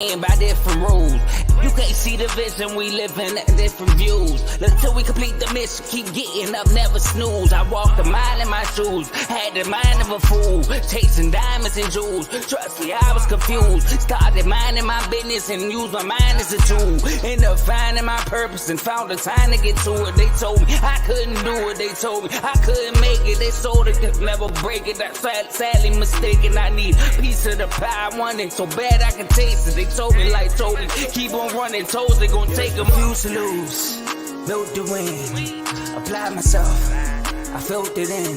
by different rules. You can't see the vision, we living at different views. Until we complete the mission, keep getting up, never snooze. I walked a mile in my shoes, had the mind of a fool, chasing diamonds and jewels. Trust me, I was confused. Started minding my business and used my mind as a tool. Ended up finding my purpose and found the time to get to it. They told me I couldn't do it. They told me I couldn't make it. They sold it, could never break it. That's sadly mistaken. I need a piece of the pie. I want it so bad I can taste it. They told me, keep on running, toes, they gon' take them. Refuse to lose, built to win, apply myself, I felt it in.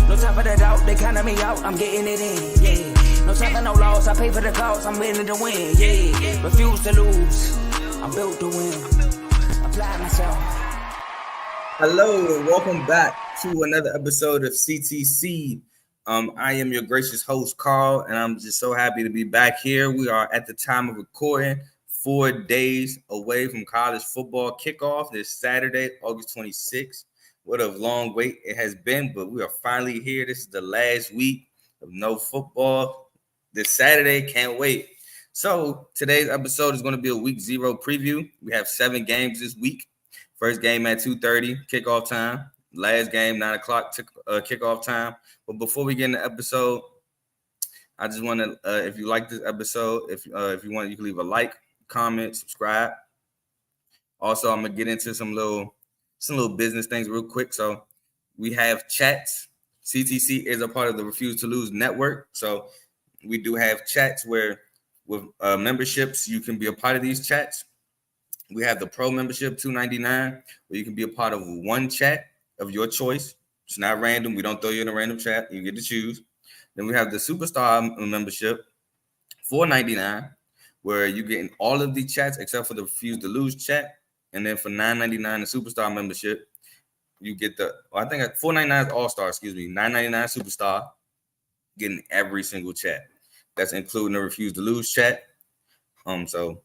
No time for the doubt, they counted me out, I'm getting it in, yeah. No time for no loss, I pay for the cost, I'm winning to win, yeah. Refuse to lose, I'm built to win, apply myself. Hello and welcome back to another episode of CTC. I am your gracious host, Carl, and I'm just so happy to be back here. We are at the time of recording 4 days away from college football kickoff this Saturday, August 26th. What a long wait it has been, but we are finally here. This is the last week of no football. This Saturday, can't wait. So today's episode is going to be a week 0 preview. We have 7 games this week. First game at 2:30, kickoff time. Last game, 9 o'clock kickoff time. But before we get in the episode, I just want to, if you like this episode, if you want, you can leave a like, comment, subscribe. Also, I'm gonna get into some little business things real quick. So we have chats. CTC is a part of the Refuse to Lose network. So we do have chats where with memberships, you can be a part of these chats. We have the pro membership, $2.99, where you can be a part of one chat of your choice. It's not random. We don't throw you in a random chat. You get to choose. Then we have the superstar membership, $4.99, where you get in all of the chats except for the Refuse to Lose chat. And then for $9.99, the superstar membership, you get I think $4.99 is all-star, $9.99 superstar, getting every single chat. That's including the Refuse to Lose chat. So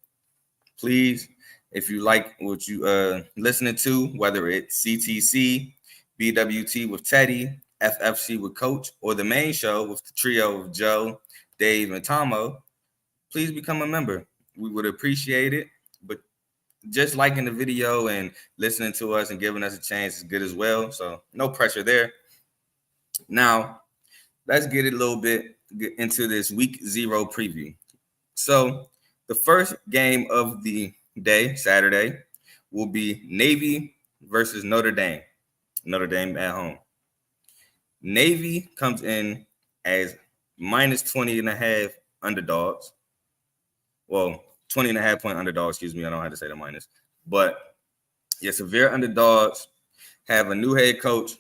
please, if you like what you listening to, whether it's CTC, BWT with Teddy, FFC with Coach, or the main show with the trio of Joe, Dave, and Tomo, please become a member. We would appreciate it. But just liking the video and listening to us and giving us a chance is good as well. So no pressure there. Now, let's get into this week 0 preview. So the first game of the day, Saturday, will be Navy versus Notre Dame. Notre Dame at home. Navy comes in as minus 20.5 underdogs. Well, 20.5 point underdogs, I don't know how to say the minus. But yeah, severe underdogs, have a new head coach,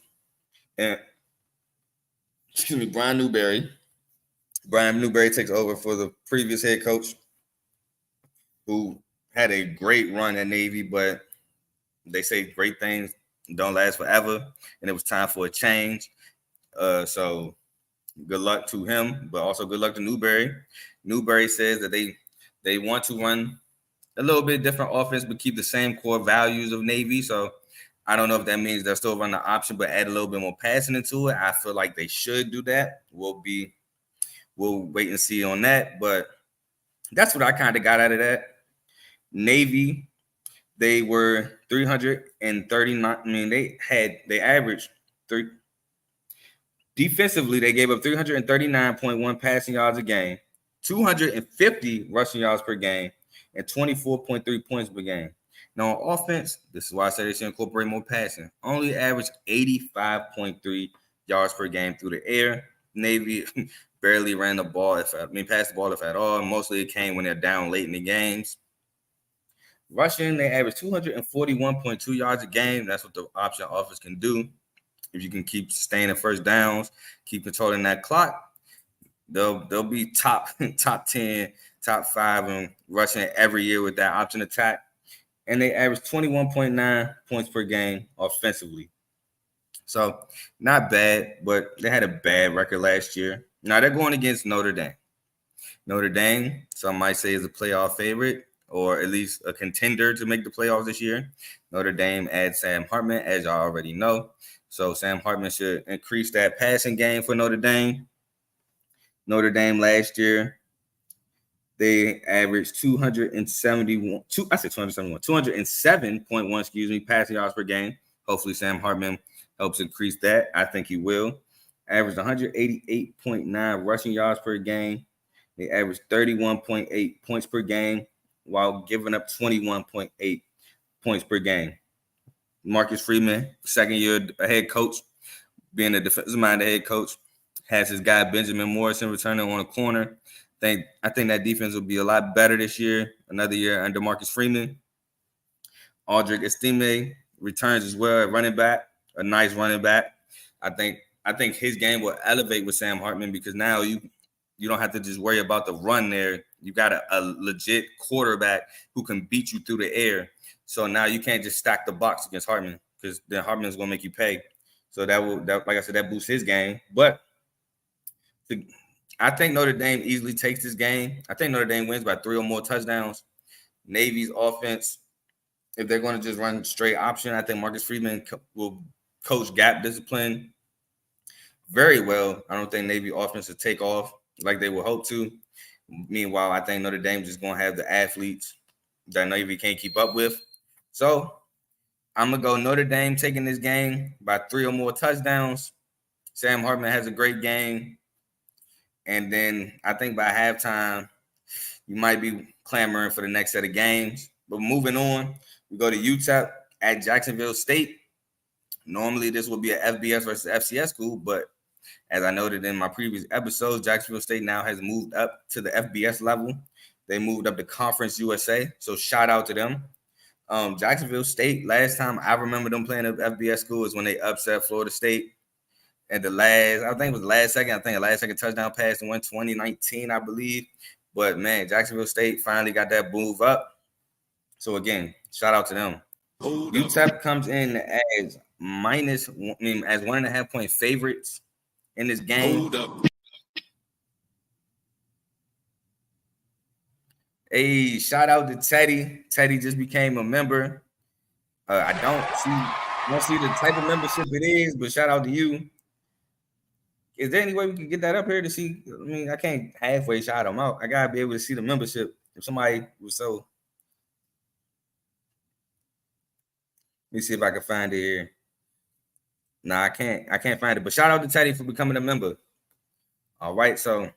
and Brian Newberry. Brian Newberry takes over for the previous head coach, who had a great run at Navy, but they say great things don't last forever, and it was time for a change. So good luck to him, but also good luck to Newberry. Newberry says that they want to run a little bit different offense, but keep the same core values of Navy. So I don't know if that means they'll still run the option, but add a little bit more passing into it. I feel like they should do that. We'll wait and see on that, but that's what I kind of got out of that. Navy, they were 339. I mean, they averaged three. Defensively, they gave up 339.1 passing yards a game, 250 rushing yards per game, and 24.3 points per game. Now, on offense, this is why I say they should incorporate more passing. Only averaged 85.3 yards per game through the air. Navy barely ran the ball, passed the ball if at all. Mostly it came when they're down late in the games. Rushing, they average 241.2 yards a game. That's what the option offense can do. If you can keep staying in first downs, keep controlling that clock, they'll be top 10, top 5 in rushing every year with that option attack. And they average 21.9 points per game offensively. So not bad, but they had a bad record last year. Now they're going against Notre Dame. Notre Dame, some might say, is a playoff favorite, or at least a contender to make the playoffs this year. Notre Dame adds Sam Hartman, as y'all already know. So Sam Hartman should increase that passing game for Notre Dame. Notre Dame last year They averaged 207.1, passing yards per game. Hopefully Sam Hartman helps increase that. I think he will. Averaged 188.9 rushing yards per game. They averaged 31.8 points per game while giving up 21.8 points per game. Marcus Freeman, second year head coach, being a defensive-minded head coach, has his guy Benjamin Morrison returning on a corner. I think that defense will be a lot better this year. Another year under Marcus Freeman. Aldrick Estime returns as well at running back, a nice running back. I think his game will elevate with Sam Hartman because now you don't have to just worry about the run there. You got a legit quarterback who can beat you through the air. So now you can't just stack the box against Hartman because then Hartman is going to make you pay. So that like I said, that boosts his game. But I think Notre Dame easily takes this game. I think Notre Dame wins by 3 or more touchdowns. Navy's offense, if they're going to just run straight option, I think Marcus Freeman will coach gap discipline very well. I don't think Navy offense will take off like they would hope to. Meanwhile, I think Notre Dame is just going to have the athletes that Navy can't keep up with. So I'm going to go Notre Dame taking this game by 3 or more touchdowns. Sam Hartman has a great game. And then I think by halftime, you might be clamoring for the next set of games. But moving on, we go to UTEP at Jacksonville State. Normally, this will be an FBS versus FCS school, but as I noted in my previous episodes, Jacksonville State now has moved up to the FBS level. They moved up to Conference USA, so shout out to them. Jacksonville State, last time I remember them playing at FBS school is when they upset Florida State at the last second touchdown pass in 2019, I believe. But, man, Jacksonville State finally got that move up. So, again, shout out to them. UTEP comes in as 1.5 point favorites in this game. Hey, shout out to Teddy. Teddy just became a member. I don't see the type of membership it is, but shout out to you. Is there any way we can get that up here to see? I mean, I can't halfway shout them out. I gotta be able to see the membership. If somebody was so, let me see if I can find it here. Nah, I can't find it. But shout out to Teddy for becoming a member. All right, so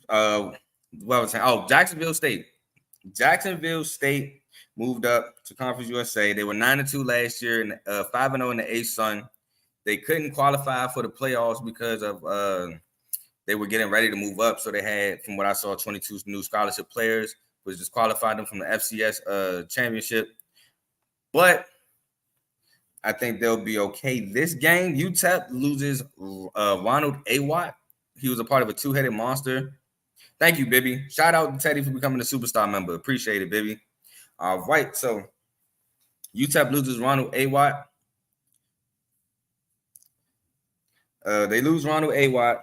what was I saying? Oh, Jacksonville State. Jacksonville State moved up to Conference USA. They were 9-2 last year and 5-0 in the ASUN. They couldn't qualify for the playoffs because of they were getting ready to move up. So they had, from what I saw, 22 new scholarship players, which disqualified them from the FCS championship. But I think they'll be okay. This game, UTEP loses Ronald Awatt. He was a part of a two-headed monster. Thank you, Bibby. Shout out to Teddy for becoming a superstar member. Appreciate it, Bibby. All right, so UTEP loses Ronald Awatt. They lose Ronald Awatt.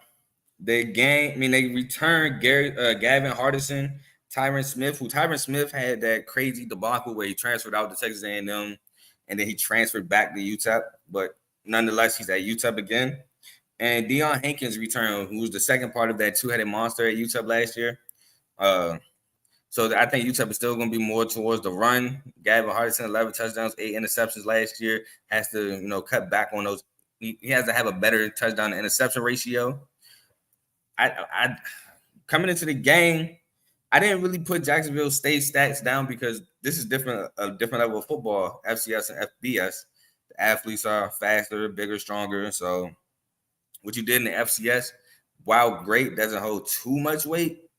They return Gavin Hardison, Tyron Smith, who Tyron Smith had that crazy debacle where he transferred out to Texas A&M, and then he transferred back to UTEP. But nonetheless, he's at UTEP again. And Deion Hankins returned, who was the second part of that two-headed monster at UTEP last year. So I think UTEP is still going to be more towards the run. Gavin Hardison, 11 touchdowns, 8 interceptions last year. Has to, cut back on those. He has to have a better touchdown to interception ratio. I coming into the game, I didn't really put Jacksonville State stats down because this is a different level of football, FCS and FBS. The athletes are faster, bigger, stronger. So what you did in the FCS, while great, doesn't hold too much weight.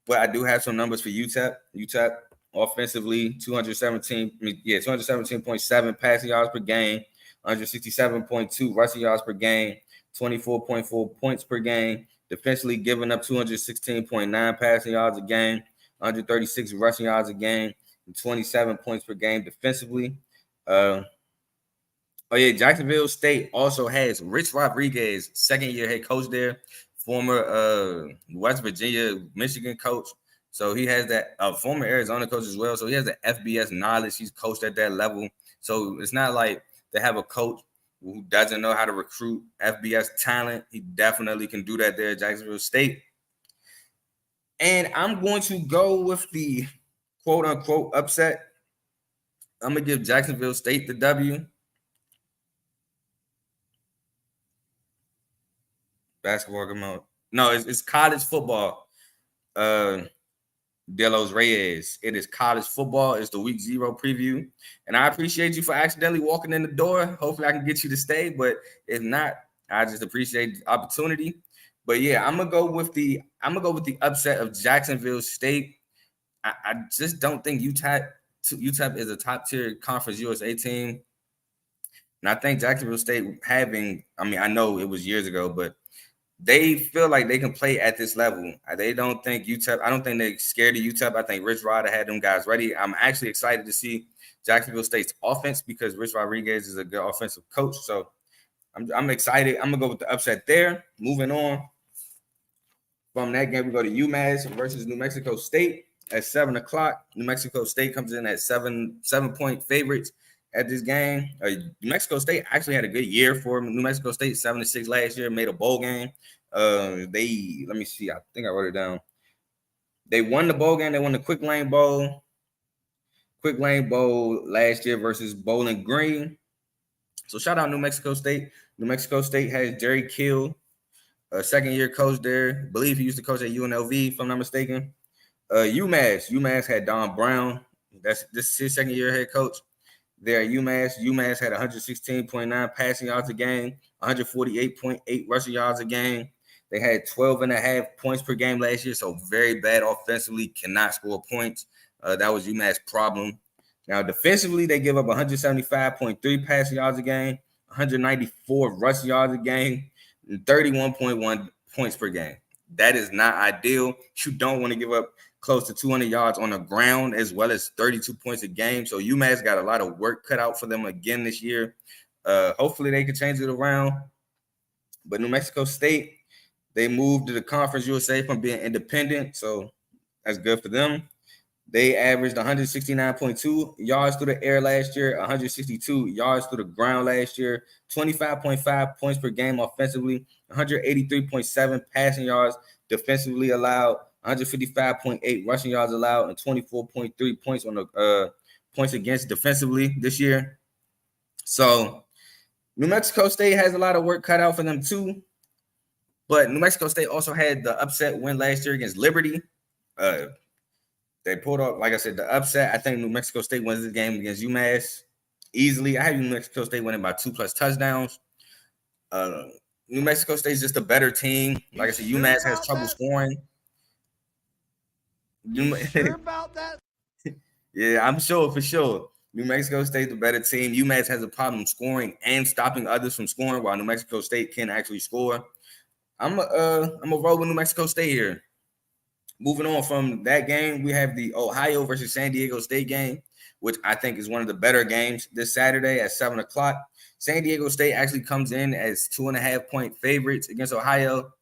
But I do have some numbers for UTEP. UTEP offensively, 217.7 passing yards per game, 167.2 rushing yards per game, 24.4 points per game. Defensively, giving up 216.9 passing yards a game, 136 rushing yards a game, and 27 points per game defensively. Jacksonville State also has Rich Rodriguez, second-year head coach there, former West Virginia, Michigan coach. So he has that former Arizona coach as well. So he has the FBS knowledge. He's coached at that level. So it's not like they have a coach who doesn't know how to recruit FBS talent. He definitely can do that there at Jacksonville State. And I'm going to go with the quote unquote upset. I'm gonna give Jacksonville State the W. Basketball, come on. No, it's college football. Delos Reyes. It is college football. It's the week 0 preview. And I appreciate you for accidentally walking in the door. Hopefully I can get you to stay. But if not, I just appreciate the opportunity. But yeah, I'm gonna go with the upset of Jacksonville State. I just don't think UTEP is a top tier conference USA team. And I think Jacksonville State I know it was years ago, but they feel like they can play at this level. They don't think UTEP. I don't think they're scared of UTEP. I think Rich Rod had them guys ready. I'm actually excited to see Jacksonville State's offense because Rich Rodriguez is a good offensive coach. So I'm excited. I'm gonna go with the upset there. Moving on from that game, we go to UMass versus New Mexico State at 7:00. New Mexico State comes in at 7-point favorites at this game. New Mexico State actually had a good year for New Mexico State, 7-6 last year, made a bowl game. Let me see. I think I wrote it down. They won the bowl game. They won the Quick Lane Bowl. Quick Lane Bowl last year versus Bowling Green. So shout out New Mexico State. New Mexico State has Jerry Kill, a second-year coach there. I believe he used to coach at UNLV, if I'm not mistaken. UMass had Don Brown. This is his second-year head coach there at UMass. UMass had 116.9 passing yards a game, 148.8 rushing yards a game. They had 12.5 points per game last year, so very bad offensively, cannot score points. That was UMass' problem. Now, defensively, they give up 175.3 passing yards a game, 194 rushing yards a game, and 31.1 points per game. That is not ideal. You don't want to give up close to 200 yards on the ground as well as 32 points a game. So UMass got a lot of work cut out for them again this year. Hopefully they can change it around. But New Mexico State, they moved to the Conference USA from being independent. So that's good for them. They averaged 169.2 yards through the air last year, 162 yards through the ground last year, 25.5 points per game offensively, 183.7 passing yards defensively allowed, 155.8 rushing yards allowed, and 24.3 points on the points against defensively this year. So New Mexico State has a lot of work cut out for them too. But New Mexico State also had the upset win last year against Liberty. They pulled off, like I said, the upset. I think New Mexico State wins this game against UMass easily. I have New Mexico State winning by 2+ touchdowns. New Mexico State is just a better team. Like I said, UMass has trouble scoring. You sure about that? Yeah, I'm sure for sure. New Mexico State the better team. UMass has a problem scoring and stopping others from scoring, while New Mexico State can actually score. I'm a roll with New Mexico State here. Moving on from that game, we have the Ohio versus San Diego State game, which I think is one of the better games this Saturday at 7:00. San Diego State actually comes in as 2.5-point favorites against Ohio.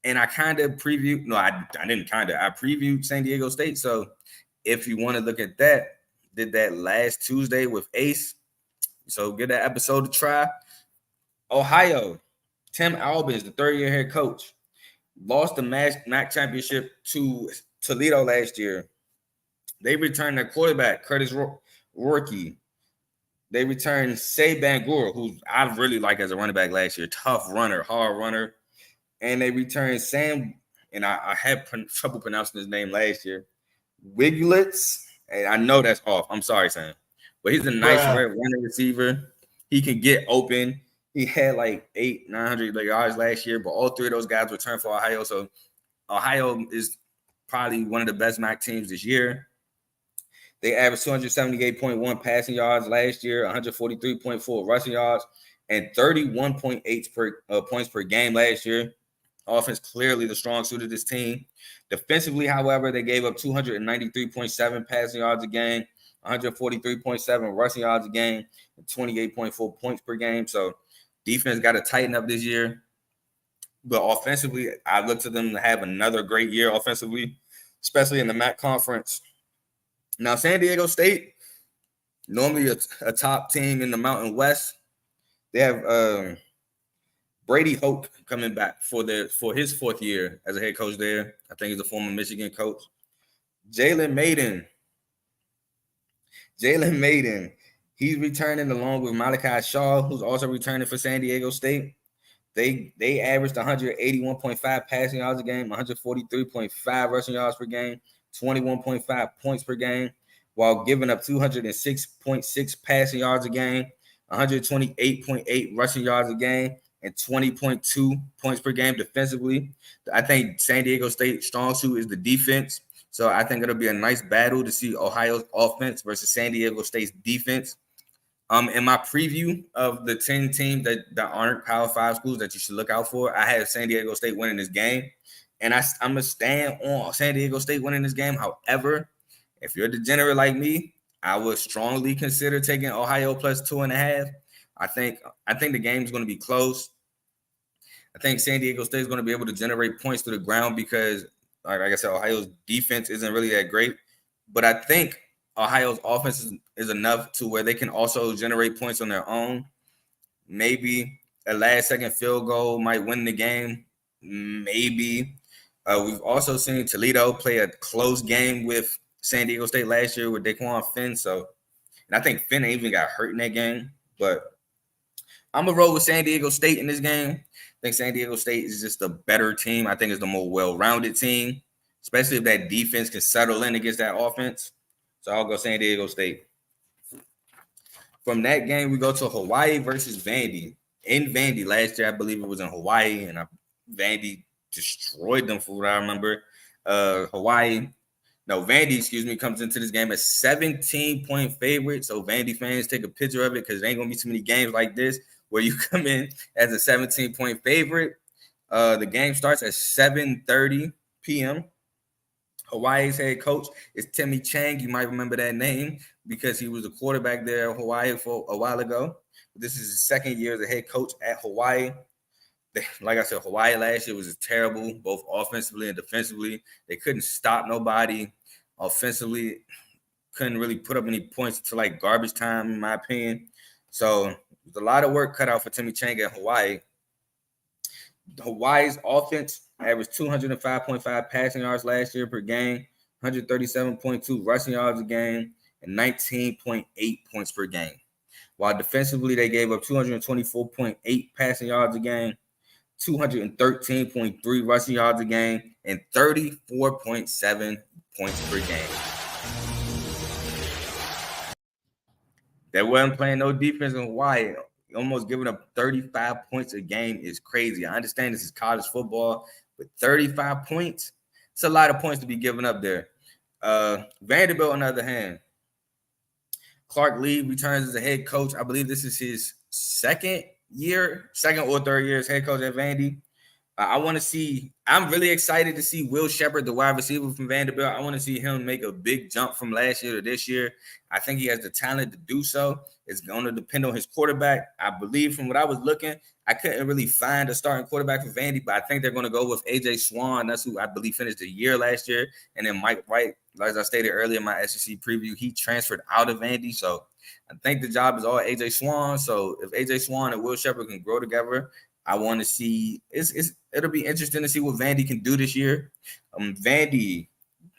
And I kind of previewed, no, I didn't kind of, I previewed San Diego State. So if you want to look at that, did that last Tuesday with Ace. So give that episode a try. Ohio, Tim Albans, the third-year head coach, lost the MAC championship to Toledo last year. They returned their quarterback, Curtis Rourke. They returned Say Bangura, who I really like as a running back last year. Tough runner, hard runner. And they returned Sam, and I had trouble pronouncing his name last year, Wiglitz. And I know that's off. I'm sorry, Sam. But he's a nice running receiver. He can get open. He had like 900 yards last year, but all three of those guys returned for Ohio. So Ohio is probably one of the best MAC teams this year. They averaged 278.1 passing yards last year, 143.4 rushing yards, and 31.8 points per game last year. Offense clearly the strong suit of this team. Defensively, however, they gave up 293.7 passing yards a game, 143.7 rushing yards a game, and 28.4 points per game. So defense got to tighten up this year. But offensively, I look to them to have another great year offensively, especially in the MAC conference. Now, San Diego State, normally a top team in the Mountain West. They have Brady Hoke coming back for his fourth year as a head coach there. I think he's a former Michigan coach. Jalen Maiden, he's returning along with Malachi Shaw, who's also returning for San Diego State. They averaged 181.5 passing yards a game, 143.5 rushing yards per game, 21.5 points per game, while giving up 206.6 passing yards a game, 128.8 rushing yards a game, and 20.2 points per game defensively. I think San Diego State's strong suit is the defense. So I think it'll be a nice battle to see Ohio's offense versus San Diego State's defense. In my preview of the 10 teams that aren't Power 5 schools that you should look out for, I have San Diego State winning this game. And I'm going to stand on San Diego State winning this game. However, if you're a degenerate like me, I would strongly consider taking Ohio plus 2.5. I think the game is going to be close. I think San Diego State is going to be able to generate points to the ground because, like I said, Ohio's defense isn't really that great. But I think Ohio's offense is enough to where they can also generate points on their own. Maybe a last-second field goal might win the game. Maybe. We've also seen Toledo play a close game with San Diego State last year with Daquan Finn. And I think Finn even got hurt in that game. But I'm going to roll with San Diego State in this game. I think San Diego State is just a better team. I think it's the more well-rounded team, especially if that defense can settle in against that offense. So I'll go San Diego State. From that game, we go to Hawaii versus Vandy. In Vandy last year, I believe it was in Hawaii, and Vandy destroyed them for what I remember. Vandy, comes into this game as 17-point favorite. So Vandy fans, take a picture of it because there ain't going to be too many games like this where you come in as a 17-point favorite. The game starts at 7:30 p.m. Hawaii's head coach is Timmy Chang. You might remember that name because he was a quarterback there at Hawaii for a while ago. This is his second year as a head coach at Hawaii. Like I said, Hawaii last year was terrible, both offensively and defensively. They couldn't stop nobody. Offensively, couldn't really put up any points until like garbage time, in my opinion. So there's a lot of work cut out for Timmy Chang at Hawaii. Hawaii's offense averaged 205.5 passing yards last year per game, 137.2 rushing yards a game, and 19.8 points per game. While defensively, they gave up 224.8 passing yards a game, 213.3 rushing yards a game, and 34.7 points per game. They wasn't playing no defense in Hawaii. Almost giving up 35 points a game is crazy. I understand this is college football, but 35 points, it's a lot of points to be given up there. Vanderbilt, on the other hand, Clark Lee returns as a head coach. I believe this is his second or third year as head coach at Vandy. I'm really excited to see Will Shepherd, the wide receiver from Vanderbilt. I want to see him make a big jump from last year to this year. I think he has the talent to do so. It's going to depend on his quarterback. I believe from what I was looking, I couldn't really find a starting quarterback for Vandy, but I think they're going to go with A.J. Swan. That's who I believe finished the year last year. And then Mike Wright, as I stated earlier in my SEC preview, he transferred out of Vandy. So I think the job is all A.J. Swan. So if A.J. Swan and Will Shepherd can grow together, I want to see it'll be interesting to see what Vandy can do this year. Vandy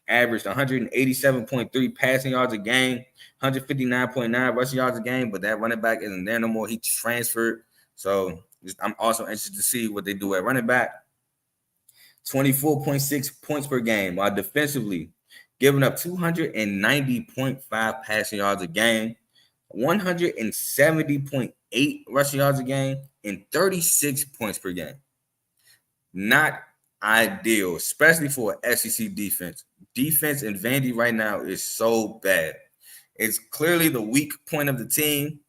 averaged 187.3 passing yards a game, 159.9 rushing yards a game, but that running back isn't there no more. He transferred. So I'm also interested to see what they do at running back. 24.6 points per game, while defensively giving up 290.5 passing yards a game, 170.8 rushing yards a game, and 36 points per game. Not ideal, especially for an SEC defense. Defense in Vandy right now is so bad. It's clearly the weak point of the team.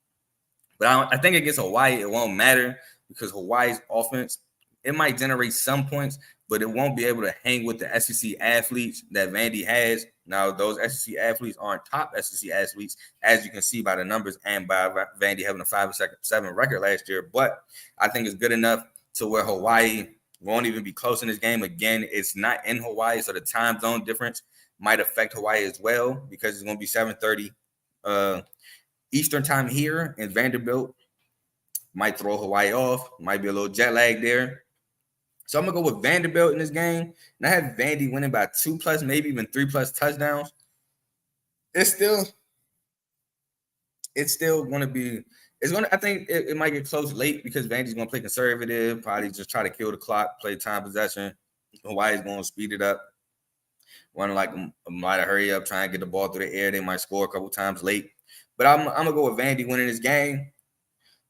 But I think against Hawaii, it won't matter because Hawaii's offense, it might generate some points, but it won't be able to hang with the SEC athletes that Vandy has. Now, those SEC athletes aren't top SEC athletes, as you can see by the numbers and by Vandy having a 5-7 record last year. But I think it's good enough to where Hawaii won't even be close in this game. Again, it's not in Hawaii, so the time zone difference might affect Hawaii as well because it's going to be 7:30 Eastern time here in Vanderbilt. Might throw Hawaii off. Might be a little jet lag there. So I'm going to go with Vanderbilt in this game. And I have Vandy winning by 2+, maybe even 3+ touchdowns. It's still going to be – I think it might get close late because Vandy's going to play conservative, probably just try to kill the clock, play time possession. Hawaii's going to speed it up, run like might hurry up, try and get the ball through the air. They might score a couple times late. But I'm going to go with Vandy winning this game.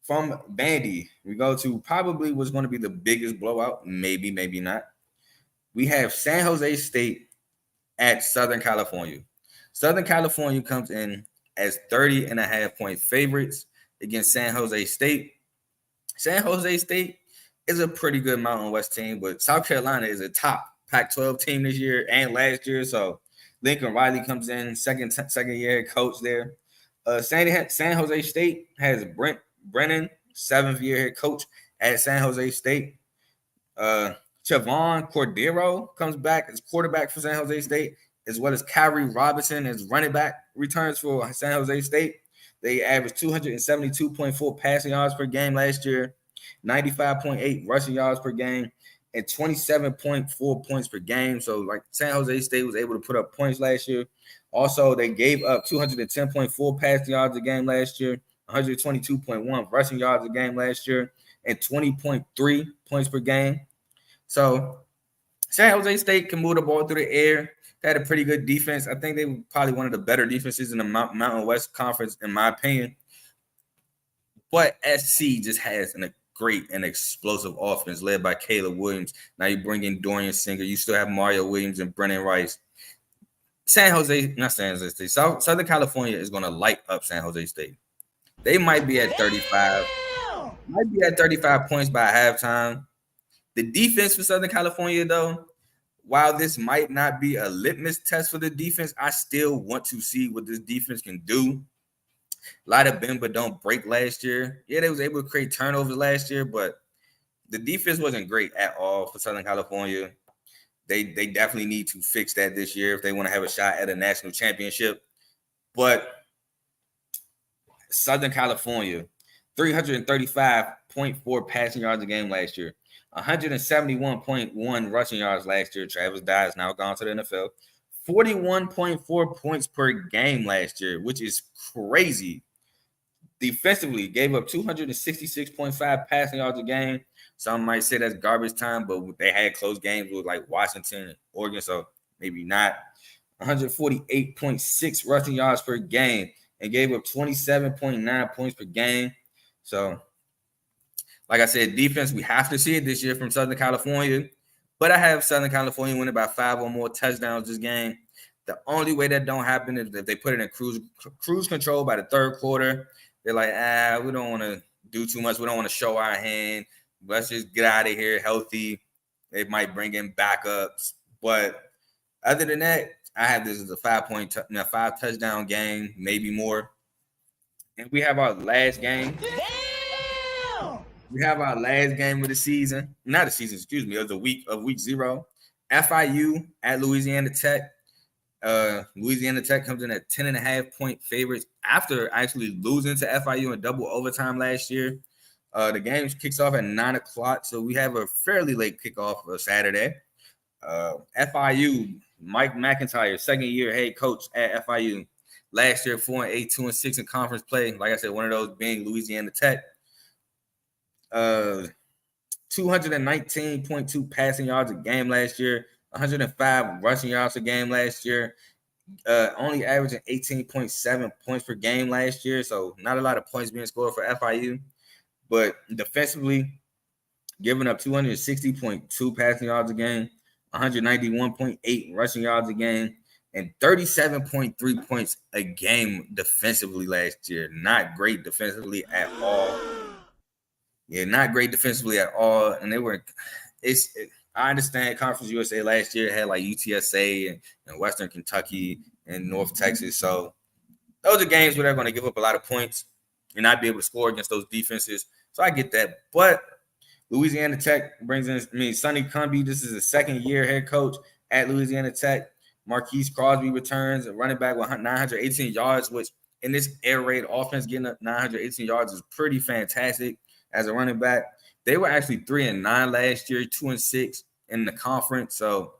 From Vandy, we go to probably what's going to be the biggest blowout. Maybe, maybe not. We have San Jose State at Southern California. Southern California comes in as 30.5-point favorites against San Jose State. San Jose State is a pretty good Mountain West team, but South Carolina is a top Pac-12 team this year and last year. So Lincoln Riley comes in, second year coach there. San Jose State has Brent Brennan, 7th year head coach at San Jose State. Chavon Cordero comes back as quarterback for San Jose State, as well as Kyrie Robinson as running back returns for San Jose State. They averaged 272.4 passing yards per game last year, 95.8 rushing yards per game, and 27.4 points per game. So, like, San Jose State was able to put up points last year. Also, they gave up 210.4 passing yards a game last year, 122.1 rushing yards a game last year, and 20.3 points per game. So San Jose State can move the ball through the air. They had a pretty good defense. I think they were probably one of the better defenses in the Mountain West Conference, in my opinion. But SC just has a great and explosive offense led by Caleb Williams. Now you bring in Dorian Singer. You still have Mario Williams and Brennan Rice. Southern California is going to light up San Jose State. They might be at 35. Might be at 35 points by halftime. The defense for Southern California, though, while this might not be a litmus test for the defense, I still want to see what this defense can do. A lot of bend but don't break last year. Yeah, they was able to create turnovers last year, but the defense wasn't great at all for Southern California. They definitely need to fix that this year if they want to have a shot at a national championship. But Southern California, 335.4 passing yards a game last year, 171.1 rushing yards last year. Travis Dye is now gone to the NFL. 41.4 points per game last year, which is crazy. Defensively, gave up 266.5 passing yards a game. Some might say that's garbage time, but they had close games with like Washington and Oregon, so maybe not. 148.6 rushing yards per game and gave up 27.9 points per game. So, like I said, defense, we have to see it this year from Southern California. But I have Southern California winning by 5 or more touchdowns this game. The only way that don't happen is if they put it in cruise control by the third quarter. They're like, we don't want to do too much. We don't want to show our hand. Let's just get out of here healthy. They might bring in backups. But other than that, I have this as a 5 touchdown game, maybe more. And we have our last game. We have our last game of the season. Not the season, excuse me, of week 0. FIU at Louisiana Tech. Louisiana Tech comes in at 10.5-point favorites after actually losing to FIU in double overtime last year. The game kicks off at 9 o'clock, so we have a fairly late kickoff of Saturday. FIU, Mike McIntyre, second-year head coach at FIU. Last year, 4-8, 2-6 in conference play. Like I said, one of those being Louisiana Tech. 219.2 passing yards a game last year, 105 rushing yards a game last year, only averaging 18.7 points per game last year. So not a lot of points being scored for FIU, but defensively giving up 260.2 passing yards a game, 191.8 rushing yards a game, and 37.3 points a game defensively last year. Not great defensively at all. Yeah, not great defensively at all. And they were I understand Conference USA last year had like UTSA and Western Kentucky and North Texas. So those are games where they're going to give up a lot of points and not be able to score against those defenses. So I get that. But Louisiana Tech brings in, Sonny Cumbie. This is a second-year head coach at Louisiana Tech. Marquise Crosby returns, a running back with 918 yards, which in this air raid offense, getting up 918 yards is pretty fantastic. as a running back. They were actually 3-9 last year, 2-6 in the conference. So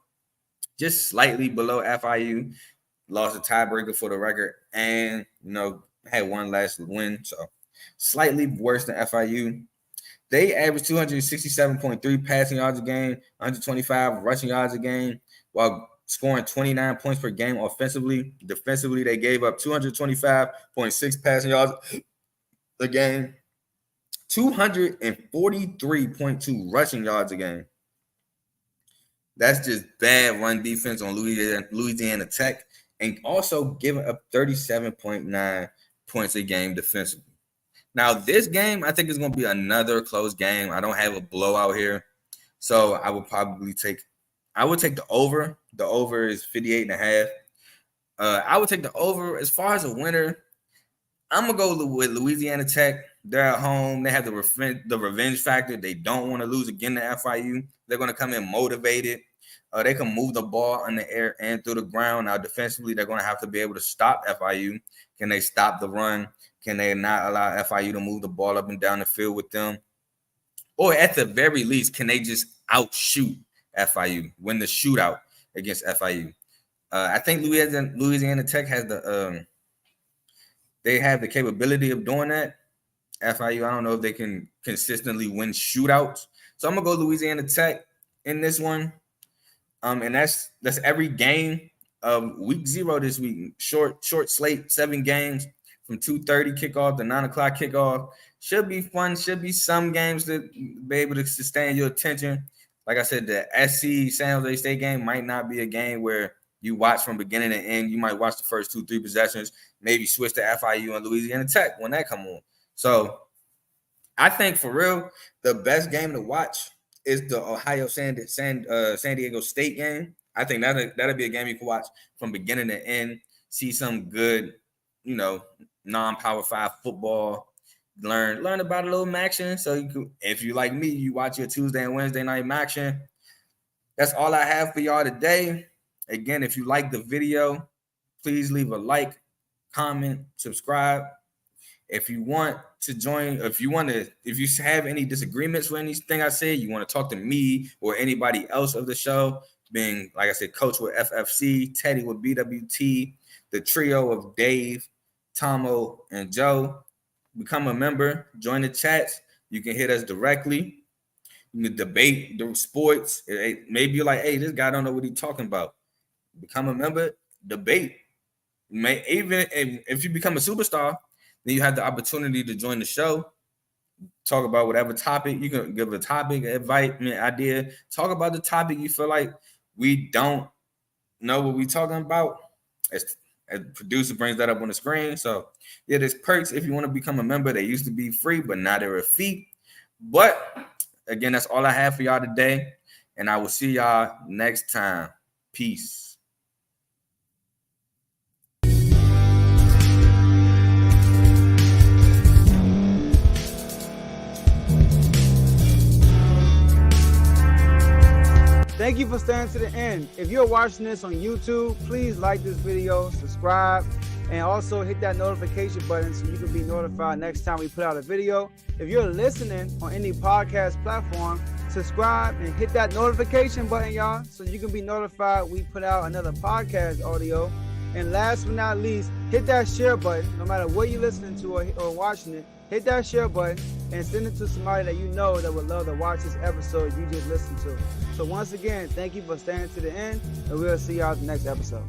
just slightly below FIU. Lost a tiebreaker for the record, and had one last win. So slightly worse than FIU. They averaged 267.3 passing yards a game, 125 rushing yards a game, while scoring 29 points per game offensively. Defensively, they gave up 225.6 passing yards a game, 243.2 rushing yards a game. That's just bad run defense on Louisiana Tech, and also giving up 37.9 points a game defensively. Now, this game, I think, is going to be another close game. I don't have a blowout here, so I would probably take the over. The over is 58.5. I would take the over. As far as a winner, I'm going to go with Louisiana Tech. They're at home. They have the revenge factor. They don't want to lose again to FIU. They're going to come in motivated. They can move the ball in the air and through the ground. Now, defensively, they're going to have to be able to stop FIU. Can they stop the run? Can they not allow FIU to move the ball up and down the field with them? Or at the very least, can they just outshoot FIU, win the shootout against FIU? I think Louisiana Tech has they have the capability of doing that. FIU, I don't know if they can consistently win shootouts. So I'm going to go Louisiana Tech in this one. And that's every game of week 0 this week. Short slate, 7 games from 2:30 kickoff to 9 o'clock kickoff. Should be fun. Should be some games that be able to sustain your attention. Like I said, the SC San Jose State game might not be a game where you watch from beginning to end. You might watch the first 2-3 possessions, maybe switch to FIU and Louisiana Tech when that come on. So I think for real, the best game to watch is the Ohio San Diego State game. I think that'll be a game you can watch from beginning to end, see some good, non-Power 5 football, learn about a little action. So you could, if you like me, you watch your Tuesday and Wednesday night action. That's all I have for y'all today. Again, if you like the video, please leave a like, comment, subscribe. If you want to join, if you have any disagreements with anything I say, you want to talk to me or anybody else of the show, being, like I said, Coach with FFC, Teddy with BWT, the trio of Dave, Tomo, and Joe, become a member, join the chats. You can hit us directly. You can debate the sports. Maybe you're like, hey, this guy don't know what he's talking about. Become a member, debate. Even if you become a superstar, then you have the opportunity to join the show, talk about whatever topic. You can give a topic, idea. Talk about the topic you feel like we don't know what we're talking about. As the producer brings that up on the screen. So, yeah, there's perks if you want to become a member. They used to be free, but now they're a fee. But, again, that's all I have for y'all today. And I will see y'all next time. Peace. Thank you for staying to the end. If you're watching this on YouTube, please like this video, subscribe, and also hit that notification button so you can be notified next time we put out a video. If you're listening on any podcast platform, subscribe and hit that notification button, y'all, so you can be notified we put out another podcast audio. And last but not least, hit that share button. No matter what you're listening to or watching it, hit that share button and send it to somebody that you know that would love to watch this episode you just listened to. So once again, thank you for staying to the end, and we'll see y'all at the next episode.